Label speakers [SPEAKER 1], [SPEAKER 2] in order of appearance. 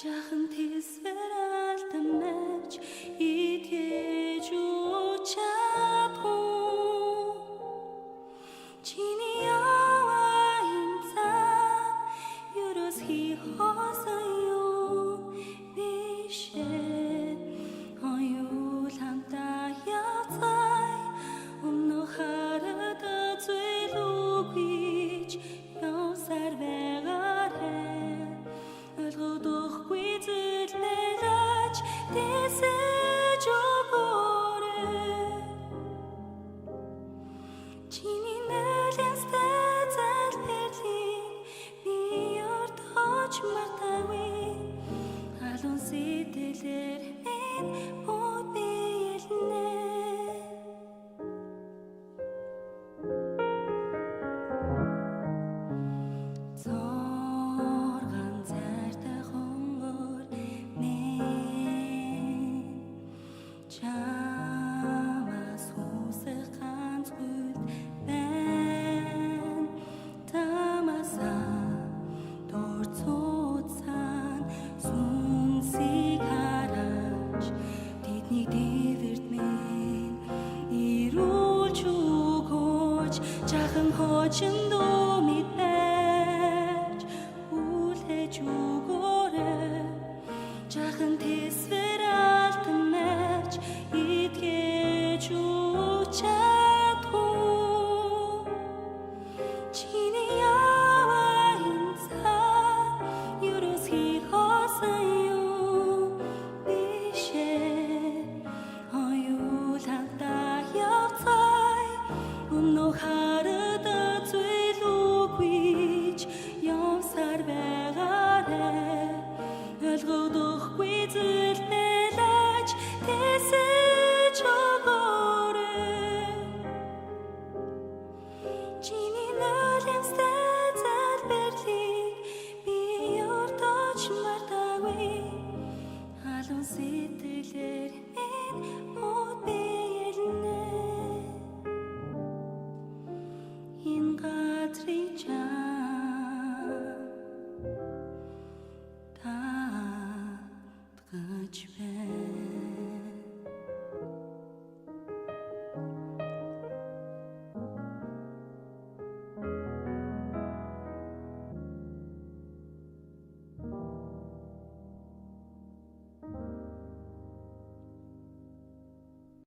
[SPEAKER 1] Жаахан тэсвэрэлдэмэж итгэж чадах чиний яваа цаа ерөөсхий хоосон юу бишээ оюул хамтаа яцай өмнө хараад зүйлүүгүйч явсаар байгаарэ ойлгодохгүй зүйлээрч тэсэж өгөөрэй чиний нэлээстэй залбирлыг би өртөж мартаагүй халуун сэтгэлээр минь бод биелнэ зоргон цайртай хонгор чамаас хүсэх ганц зүйл байна тамасаа дурцсан сүнсийг хараач тэдний дэвэрт минь ирүүлж өгөөч жаахан хоочин дүүмит байж үлээж өгөөрэй жаахан тэсвэрэлдэмэж итгэж чадах чиний яваа цаа ерөөсхий хоосон юу бишээ оюул хамтаа явцай өмнө хараад зүйлүүгүйч явсаар байгаарэ ойлгодохгүй зүйлээрч тэсэж өгөөрэй чиний нөлөөстэй залбирлыг би өртөж мартаагүй халуун сэтгэлээр минь бод биелнэ энэ газрыг чам татгаж байна